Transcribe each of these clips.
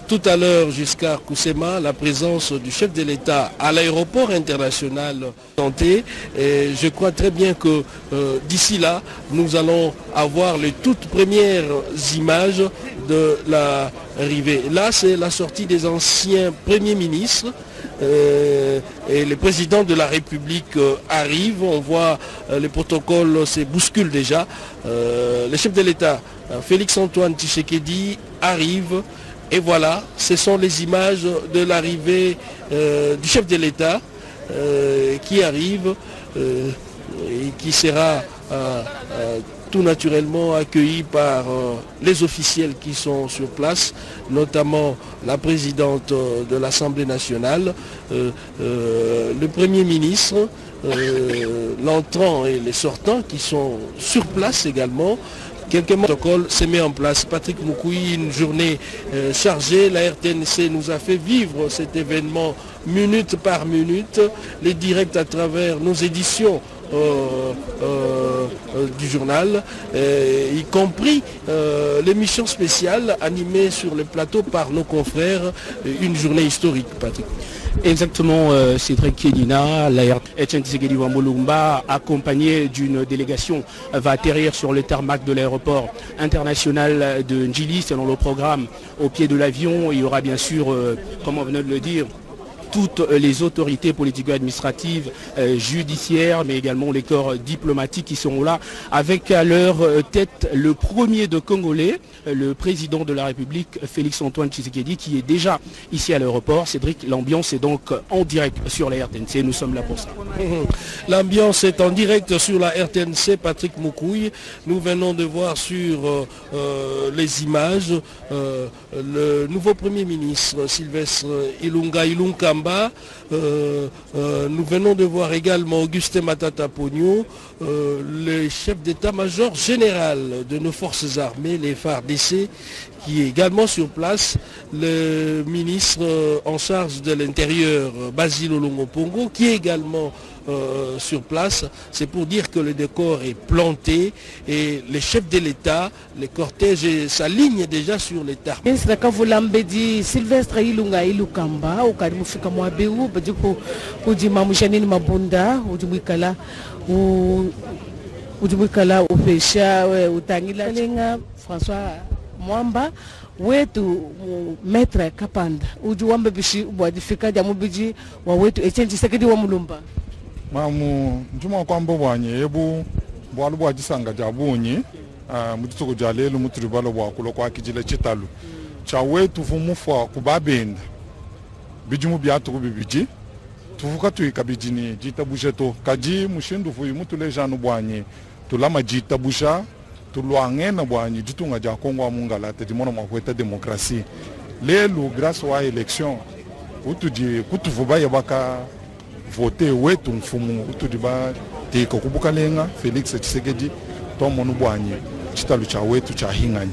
Tout à l'heure, jusqu'à Koussema, la présence du chef de l'État à l'aéroport international Santé. Et je crois très bien que d'ici là, nous allons avoir les toutes premières images de l'arrivée. Là, c'est la sortie des anciens premiers ministres. Et les présidents de la République arrivent. On voit les protocoles se bousculent déjà. Le chef de l'État, Félix-Antoine Tshisekedi, arrive. Et voilà, ce sont les images de l'arrivée du chef de l'État qui arrive et qui sera tout naturellement accueilli par les officiels qui sont sur place, notamment la présidente de l'Assemblée nationale, le Premier ministre, l'entrant et les sortants qui sont sur place également. Quelques protocoles se met en place. Patrick Moukouy, une journée chargée. La RTNC nous a fait vivre cet événement minute par minute. Les directs à travers nos éditions du journal, y compris l'émission spéciale animée sur le plateau par nos confrères. Une journée historique, Patrick. Exactement, Cédric Kédina, Etienne Tshisekedi Wambolumba, accompagné d'une délégation, va atterrir sur le tarmac de l'aéroport international de Ndjili. Selon le programme, au pied de l'avion, il y aura bien sûr, comme on venait de le dire, toutes les autorités politico-administratives, judiciaires, mais également les corps diplomatiques qui seront là, avec à leur tête le premier de Congolais, le président de la République, Félix-Antoine Tshisekedi, qui est déjà ici à l'aéroport. Cédric, l'ambiance est donc en direct sur la RTNC, nous sommes là pour ça. L'ambiance est en direct sur la RTNC, Patrick Moukouy. Nous venons de voir sur les images le nouveau Premier ministre, Sylvestre Ilunga Ilunkamba. Nous venons de voir également Augustin Matata Pogno, le chef d'état-major général de nos forces armées, les FARDC, qui est également sur place, le ministre en charge de l'Intérieur, Basile Olongo-Pongo, qui est également sur place. C'est pour dire que le décor est planté et les chefs de l'État, les cortèges s'alignent déjà sur les tarmacs. Ministre Kavulambedi Sylvestre Ilunga Ilukamba ukarimufika mwabeu badiko kujima mushanini mabunda ujumwikala upesha utangila lenga François Mwamba wetu metre kapanda ujuwambe bishi ubwadifika jamu biji wa wetu Etienne Tshisekedi wa Mulumba mamu njuma kwamba bwanye yebu bwalu bwajisanga jabunyi mutsuko jalelo mutribalo bwakulo kwa kijile chitalu cha wetu fumufa kubabenda bijumu byatu bibiji tuvuka tuikabijini jitabusheto kaji mushindu fuyi mutule janu bwanye tulama jitabusha tulwangena bwanye jitunga ja Kongo amungala te dimono makweta demokrasi lelo grâce wa élection utuji kutuvuba yabaka voter wetu mfumu utudiba te kokubuka lenga Félix Tshisekedi tomonu bwanye chitalu cha wetu cha hinganya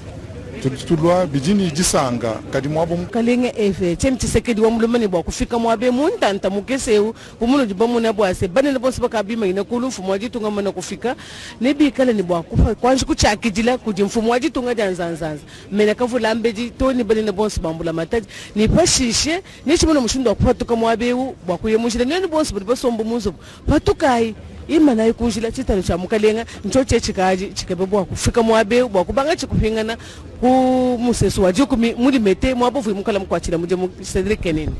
tulwa bijini jisanga kadi mwabo kalenge efe Etienne Tshisekedi wa Mulumba ni bwa kufika mwabe muntanta mukeseu kumuno jibamuna bwase banene bonse bakabima ina kulu mfumu wajitunga mana kufika nebi kala ni bwa kufa kwanji kuchakijila kuji mfumu wajitunga janzanzanza mena kavulambeji toni banene bonse bambula mataji ni pashishe ni chimono mushindo kupatuka mwabeu bwa kuyemushira nene bonse basombo munzo patukai imana ikunjila chitalo cha mukalenga nchoche chikaji chikabebwa kufika mwabe bwa kubanga chikupingana ku musesu wajiku muri mete mwabovu mukala mkwachira muje Cédric Kenene.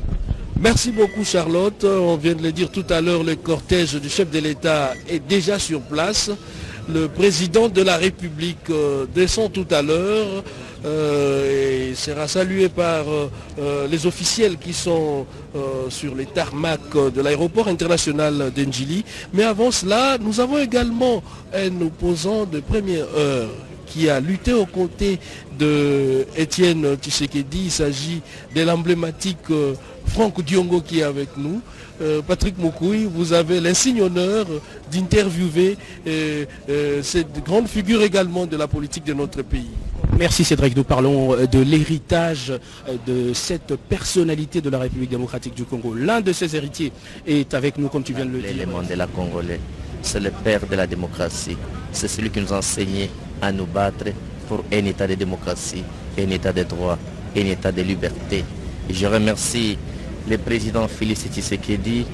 Merci beaucoup Charlotte. On vient de le dire tout à l'heure, le cortège du chef de l'État est déjà sur place. Le président de la République descend tout à l'heure et sera salué par les officiels qui sont sur les tarmacs de l'aéroport international d'Ndjili. Mais avant cela, nous avons également un opposant de première heure qui a lutté aux côtés de Etienne Tshisekedi. Il s'agit de l'emblématique Franck Diongo qui est avec nous. Patrick Moukouy, vous avez l'insigne honneur d'interviewer cette grande figure également de la politique de notre pays. Merci Cédric, nous parlons de l'héritage de cette personnalité de la République démocratique du Congo. L'un de ses héritiers est avec nous, comme tu viens de le dire. L'élément de la Congolais, c'est le père de la démocratie. C'est celui qui nous a enseigné à nous battre pour un état de démocratie, un état de droit, un État de liberté. Et je remercie le président Félix Tshisekedi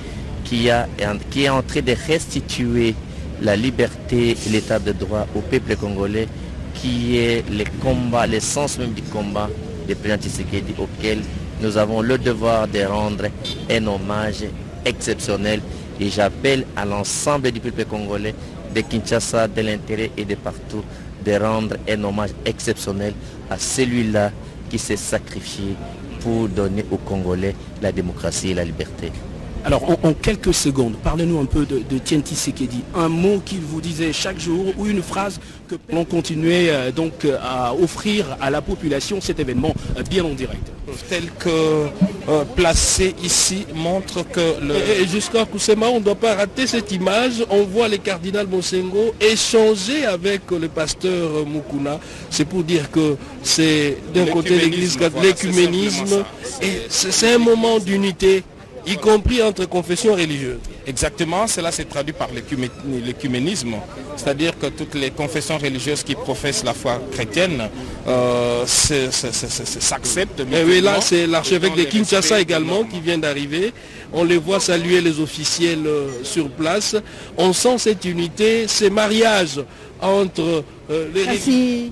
qui est en train de restituer la liberté et l'état de droit au peuple congolais, qui est le combat, l'essence même du combat du président Tshisekedi, auquel nous avons le devoir de rendre un hommage exceptionnel. Et j'appelle à l'ensemble du peuple congolais de Kinshasa, de l'intérieur et de partout, de rendre un hommage exceptionnel à celui-là qui s'est sacrifié pour donner aux Congolais la démocratie et la liberté. Alors, en quelques secondes, parlez-nous un peu de Etienne Tshisekedi. Un mot qu'il vous disait chaque jour ou une phrase que l'on continuait donc à offrir à la population cet événement bien en direct. Tel que placé ici montre que Et jusqu'à Kusema, on ne doit pas rater cette image. On voit le cardinal Monsengo échanger avec le pasteur Mukuna. C'est pour dire que c'est d'un côté l'église catholique, l'écuménisme. Et c'est un moment d'unité, y compris entre confessions religieuses. exactement, cela s'est traduit par l'écuménisme, c'est-à-dire que toutes les confessions religieuses qui professent la foi chrétienne s'acceptent. Et oui, là c'est l'archevêque de Kinshasa également qui vient d'arriver. On les voit saluer les officiels sur place. On sent cette unité, ces mariages entre les religions.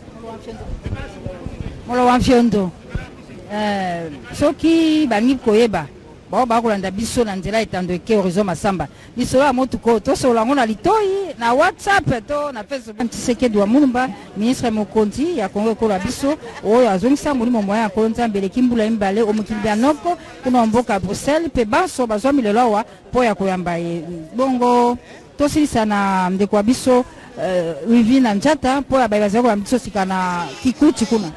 Soki bangi koyeba bao bakolanda biso na nzela etandoke horizon masamba biso ya motuko tosola ngo na litoi na WhatsApp to na Facebook. Tshisekedi wa Mulumba, ministre mokonzi ya Kongo ekola biso oyo azongisa molimo moya ya kolonza mbele kimbula imbale omukili ya noko kuna mboka Bruxelles pe baso bazwa milelo awa po ya koyamba bongo tosilisa na ndeko wa biso Rivina Njata po ya bayibaza kola biso sika na kikuti kuna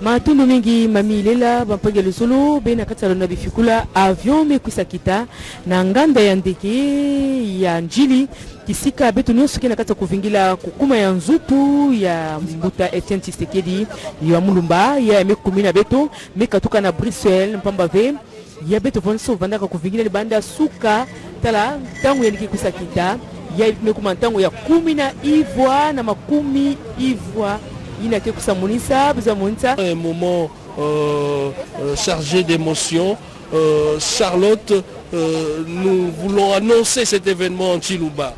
matundu mingi mamilela bampangelo solo bena katalo na bifikula avion mekwisa kita na nganda ya ndeke ya njili kisika betu nyonso kena kata kuvingila kukuma ya nzutu ya mbuta Etienne Tshisekedi ya Mulumba ya mekumina beto mekatuka na Bruxelles mpamba ve ya beto vonso vandaka kuvingila libanda suka tala tangu ya nikikwisa kita ya mekuma tangu ya 10 ivoire na makumi ivoire. Un moment chargé d'émotions. Charlotte, nous voulons annoncer cet événement en Chiluba.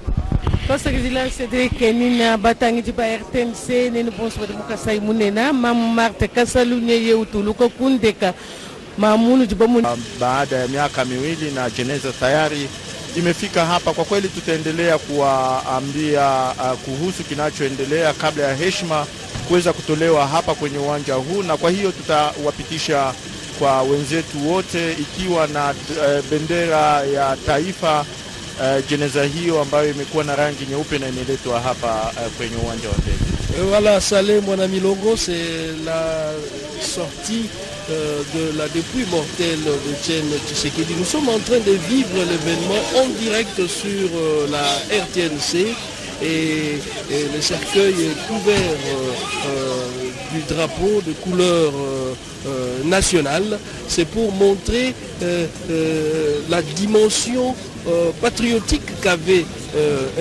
Baada ya miaka miwili na jeneza tayari imefika hapa, kwa kweli tutaendelea kuwaambia kuhusu kinachoendelea kabla ya heshima kuweza kutolewa hapa kwenye uwanja huu, na kwa hiyo tutawapitisha kwa wenzetu wote ikiwa na bendera ya taifa jeneza hiyo ambayo imekuwa na rangi nyeupe na imeletwa hapa kwenye uwanja wa ndege. Voilà, Saleh mon ami Longo, c'est la sortie de la dépouille mortelle de Etienne Tshisekedi. Nous sommes en train de vivre l'événement en direct sur la RTNC. Et le cercueil est couvert du drapeau de couleur nationale. C'est pour montrer la dimension patriotique qu'avait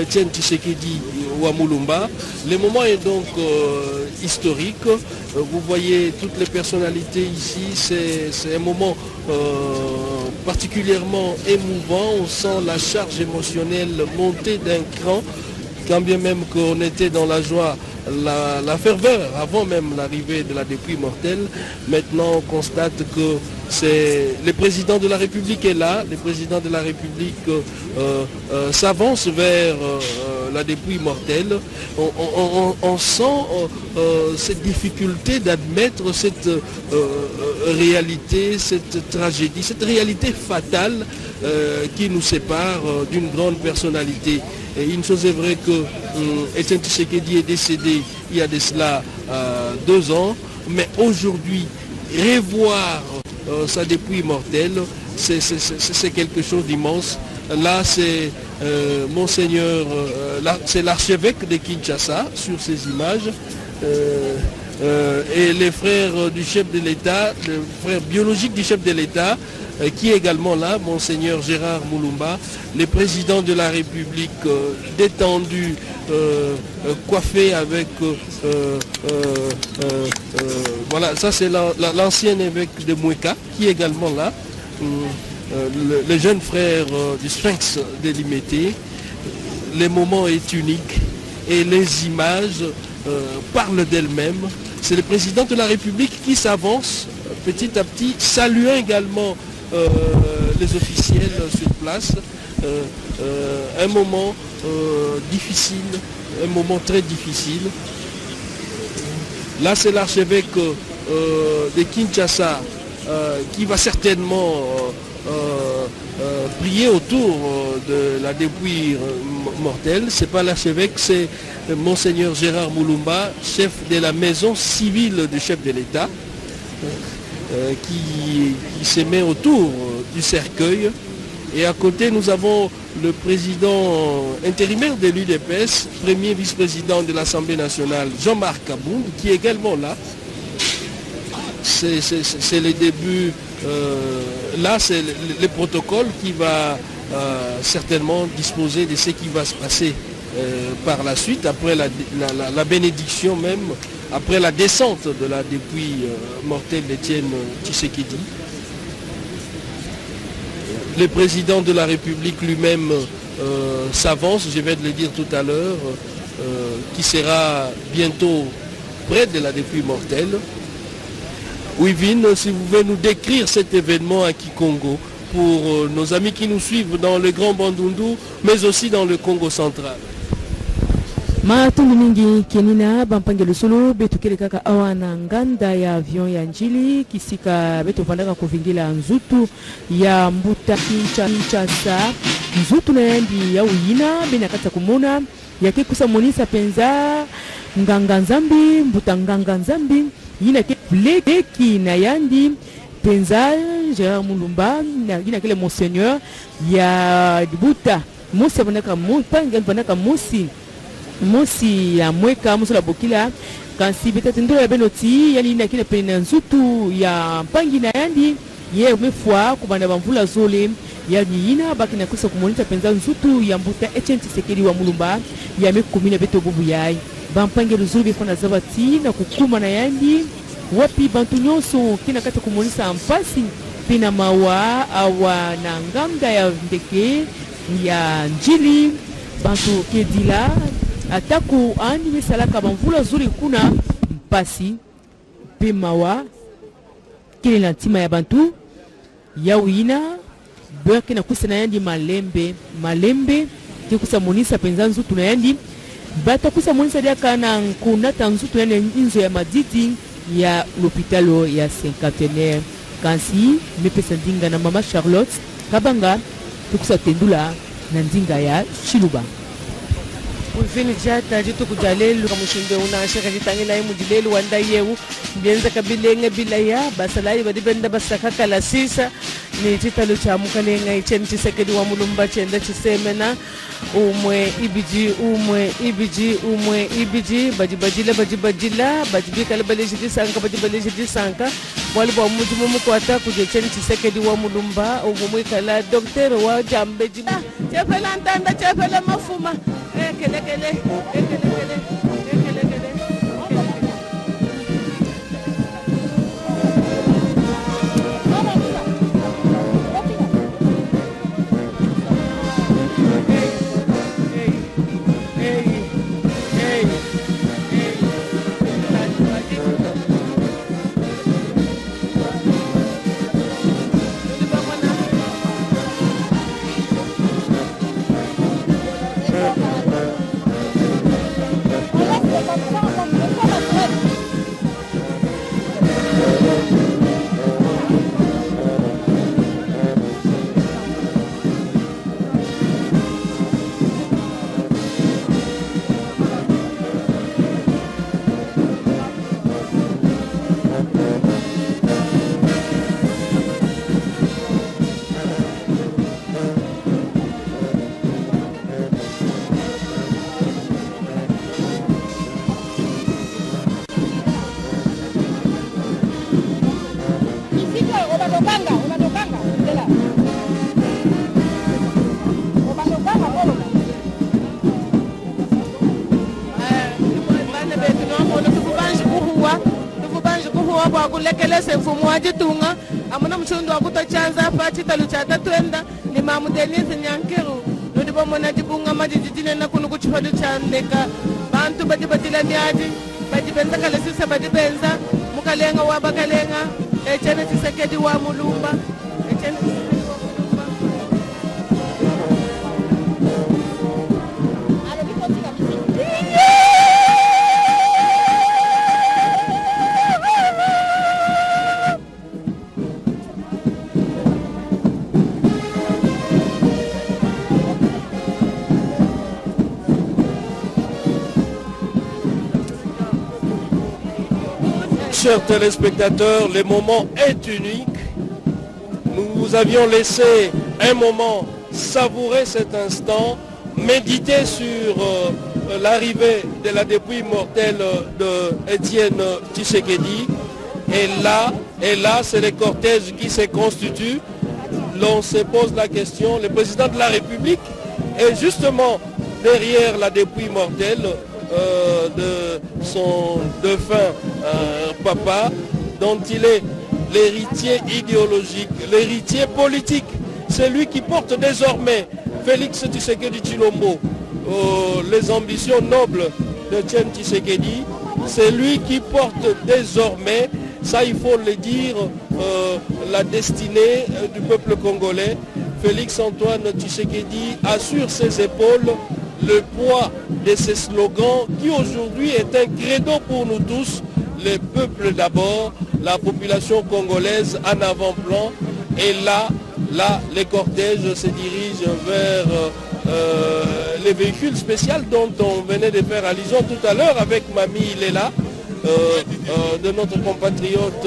Etienne Tshisekedi à Mulumba. Le moment est donc historique. Vous voyez toutes les personnalités ici. C'est un moment particulièrement émouvant. On sent la charge émotionnelle monter d'un cran. Quand bien même qu'on était dans la joie, la ferveur avant même l'arrivée de la dépouille mortelle, maintenant on constate que c'est le président de la République est là, le président de la République s'avance vers la dépouille mortelle. On sent cette difficulté d'admettre cette réalité, cette tragédie, cette réalité fatale qui nous sépare d'une grande personnalité. Et une chose est vraie que Etienne Tshisekedi est décédé il y a de cela 2 ans, mais aujourd'hui, revoir sa dépouille mortelle, c'est quelque chose d'immense. Là, c'est Monseigneur, c'est l'archevêque de Kinshasa sur ces images. Et les frères du chef de l'État, le frère biologique du chef de l'État, qui est également là, Monseigneur Gérard Mulumba, le président de la République détendu, coiffé avec Voilà, ça c'est l'ancien évêque de Moueka qui est également là. Le jeune frère du Sphinx de Limété. Le moment est unique et les images parlent d'elles-mêmes. C'est le président de la République qui s'avance petit à petit, saluant également les officiels sur place. Un moment difficile, un moment très difficile. Là, c'est l'archevêque de Kinshasa qui va certainement prier autour de la dépouille mortelle. Ce n'est pas l'archevêque, c'est Monseigneur Gérard Moulumba, chef de la maison civile du chef de l'État, qui se met autour du cercueil. Et à côté, nous avons le président intérimaire de l'UDPS, premier vice-président de l'Assemblée nationale, Jean-Marc Kabound, qui est également là. C'est le début. Là, c'est le protocole qui va certainement disposer de ce qui va se passer par la suite, après la bénédiction même, après la descente de la dépouille mortelle d'Étienne Tshisekedi. Le président de la République lui-même s'avance, je vais le dire tout à l'heure, qui sera bientôt près de la dépouille mortelle. Wivine, si vous pouvez nous décrire cet événement à Kikongo pour nos amis qui nous suivent dans le Grand Bandundu, mais aussi dans le Congo central. Matundu mingi kenina bampangelo solo betukele kaka awana nganda ya avion ya njili kisika beto vandaka kuvingila nzutu ya mbuta Kinshasa nzutu na yandi ya uyina bena kata kumona yake kusamonisa penza nganga nzambi mbuta nganga nzambi yina ke bleki na yandi penza Gérard Moulumba yina kele monseigneur ya buta mosi vanaka mosi mosi ya mweka muso la bokila kansi betete ndo ya benoti yali na kile pena nzutu ya mpangi na yandi ye mefwa kubanda bamvula zole yali ina bakina kusa kumonita penza nzutu ya mbuta Etienne Tshisekedi wa Mulumba ya mekumina beto bubu yai bampange luzuri bifona zabati na kukuma na yandi wapi bantu nyonso kina kata kumonisa ampasi pina mawa awa na ngamba ya ndeke ya njili bantu kedila ataku andi misalaka bamvula zuri kuna mpasi pemawa kile na tima ya bantu ya wina bwake na kusana yandi malembe kikusa monisa penza nzutu na yandi bata kusa monisa dia kana kunata nzutu yane inzo ya madidi ya l'hôpitalo ya Cinquantenaire kansi mepesa ndinga na mama Charlotte kabanga tukusa tendula na ndinga ya Chiluba. Wivini jata jitu kujalelu kamushinde unashaka jitangila imu jilelu wanda yewu mbienza kabilenge bilaya basalai badibenda basakaka la sisa ni jitalo cha mukalenga Etienne Tshisekedi wa Mulumba chenda chisemena umwe ibiji bajibajila bajibikala baleji sanka wali ba mujimu mukwata kuje Etienne Tshisekedi wa Mulumba umwe kala docteur wa jambeji chefela ntanda chefela mafuma ekele kulekelesa mfumo wa jitunga amuna mchundo wa kutochanza pa chitalu cha tatwenda ni mamu Denise Nyankiru nudi bomona jibunga majijine na kunu kuchipadu chandeka bantu badibadila miaji badibenza kalesisa badibenza mukalenga wa bakalenga echene Tshisekedi wa mulumba echene Chers téléspectateurs, le moment est unique. Nous avions laissé un moment savourer cet instant, méditer sur l'arrivée de la dépouille mortelle de Étienne Tshisekedi. Et là, c'est le cortège qui se constitue. L'on se pose la question, le président de la République est justement derrière la dépouille mortelle de son défunt papa, dont il est l'héritier idéologique, l'héritier politique. C'est lui qui porte désormais, Félix Tshisekedi Tshilombo, les ambitions nobles d'Étienne Tshisekedi. C'est lui qui porte désormais, ça il faut le dire, la destinée du peuple congolais. Félix Antoine Tshisekedi a sur ses épaules le poids de ces slogans qui aujourd'hui est un credo pour nous tous, le peuple d'abord, la population congolaise en avant-plan. Et là, les cortèges se dirigent vers les véhicules spéciaux dont on venait de faire allusion tout à l'heure avec Mamie Lela, de notre compatriote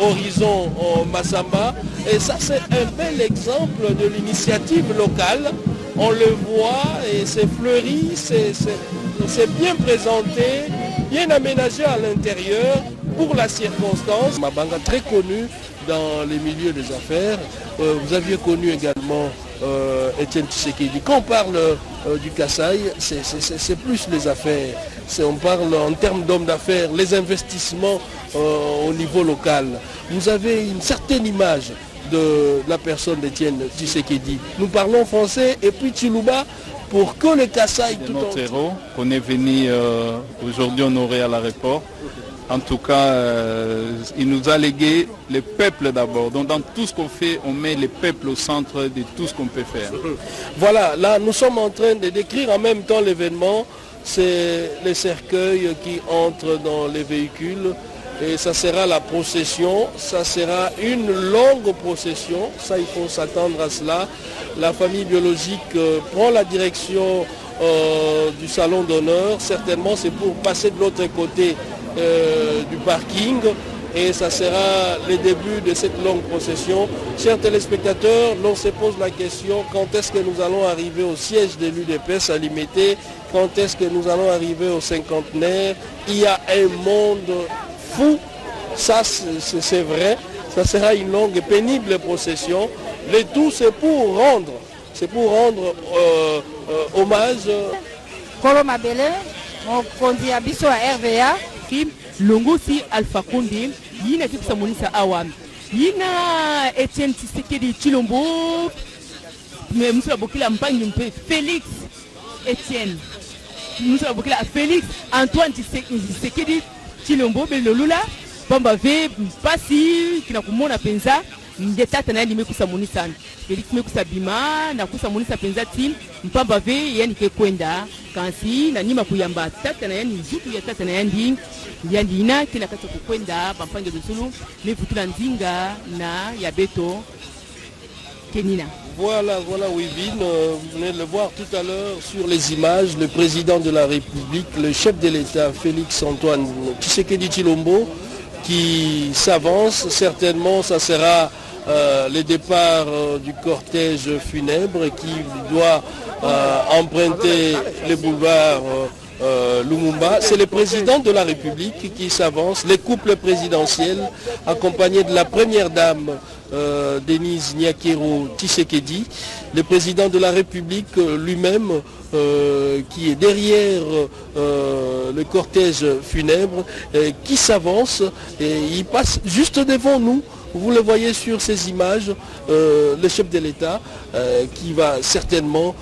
Horizon Massamba. Et ça, c'est un bel exemple de l'initiative locale. On le voit et c'est fleuri, c'est bien présenté, bien aménagé à l'intérieur pour la circonstance. Mabanga, très connu dans les milieux des affaires. Vous aviez connu également Étienne Tshisekedi. Quand on parle du Kasaï, c'est plus les affaires. On parle en termes d'hommes d'affaires, les investissements au niveau local. Vous avez une certaine image de la personne d'Étienne Tshisekedi. Nous parlons français et puis Tchilouba pour que le Kasaï tout notre héros qu'on est venu aujourd'hui honorer à l'aéroport. En tout cas, il nous a légué le peuple d'abord. Donc dans tout ce qu'on fait, on met le peuple au centre de tout ce qu'on peut faire. Voilà, là nous sommes en train de décrire en même temps l'événement. C'est les cercueils qui entrent dans les véhicules. Et ça sera la procession, ça sera une longue procession, ça il faut s'attendre à cela. La famille biologique prend la direction du salon d'honneur, certainement c'est pour passer de l'autre côté du parking et ça sera le début de cette longue procession. Chers téléspectateurs, l'on se pose la question, quand est-ce que nous allons arriver au siège de l'UDPS à Limité, quand est-ce que nous allons arriver au cinquantenaire? Il y a un monde fou, ça c'est vrai, ça sera une longue et pénible procession. Le tout c'est pour rendre hommage. Kolo Mabele, mokonzi abiso à RVA, longo si Alpha Condé, yina kipsa monisa awam. Yina Étienne Tshisekedi Tshilombo, mais monsieur Bokila Mpangi mpe Félix Étienne. Monsieur Bokila Félix Antoine Tshisekedi Tshilombo belolula bamba ve pasi kina kumona penza ndetata na limekusa monisa Felix mekusa bima na kusa monisa penza tim mpamba ve yani ke kwenda kansi na nima kuyamba tata na yani zutu ya tata na yandi ina kina kata kukwenda pampange dosulu mevutula nzinga na ya beto Kenina. Voilà Wivine, vous venez de le voir tout à l'heure sur les images, le président de la République, le chef de l'État, Félix Antoine Tshisekedi Tshilombo, qui s'avance. Certainement, ça sera le départ du cortège funèbre qui doit emprunter le boulevard Lumumba. C'est le président de la République qui s'avance, les couples présidentiels, accompagnés de la première dame Denis Nyakero Tshisekedi, le président de la République lui-même, qui est derrière le cortège funèbre, qui s'avance et il passe juste devant nous. Vous le voyez sur ces images, le chef de l'État qui va certainement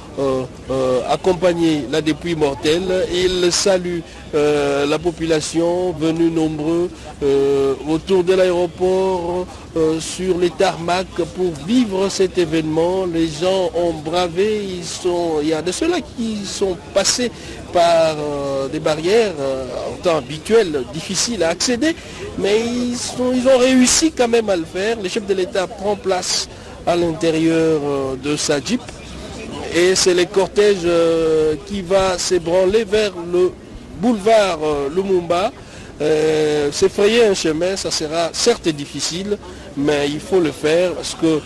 accompagner la dépouille mortelle. Il salue la population venue nombreux autour de l'aéroport, sur les tarmacs pour vivre cet événement. Les gens ont bravé, il y a de ceux-là qui sont passés par des barrières en temps habituel, difficiles à accéder, mais ils ont réussi quand même à le faire. Le chef de l'État prend place à l'intérieur de sa Jeep et c'est le cortège qui va s'ébranler vers le boulevard Lumumba. C'est frayer un chemin, ça sera certes difficile, mais il faut le faire parce que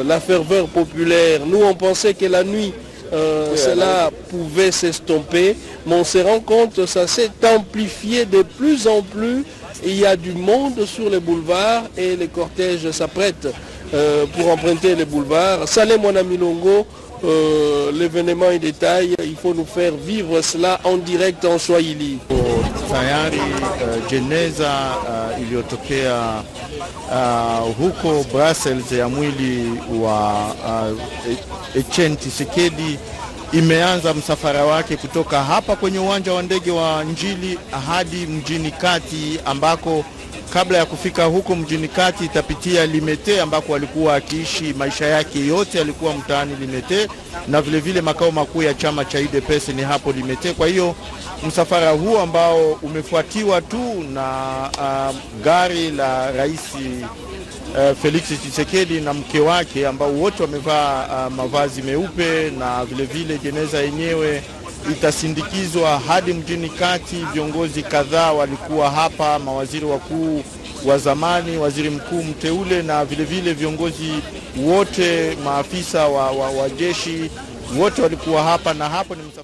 la ferveur populaire, nous on pensait que la nuit cela pouvait s'estomper, mais on se rend compte, ça s'est amplifié de plus en plus. Il y a du monde sur les boulevards et les cortèges s'apprêtent pour emprunter les boulevards. Salé Mwana Milongo, l'événement en détail, il faut nous faire vivre cela en direct en Swahili. Tayari jeneza iliyotokea huko Brussels ya mwili wa Etienne Tshisekedi imeanza msafara wake kutoka hapa kwenye uwanja wa ndege wa Njili hadi mjini kati, ambako kabla ya kufika huko mjini kati itapitia Limete ambako alikuwa akiishi maisha yake yote, alikuwa mtaani Limete, na vile vile makao makuu ya chama cha UDPS ni hapo Limete. Kwa hiyo msafara huu ambao umefuatiwa tu na gari la Rais Felix Tshisekedi na mke wake ambao wote wamevaa mavazi meupe, na vile vile jeneza yenyewe itasindikizwa hadi mjini kati. Viongozi kadhaa walikuwa hapa, mawaziri wakuu wa zamani, waziri mkuu mteule, na vile vile viongozi wote, maafisa wa jeshi wote walikuwa hapa, na hapo ni msafara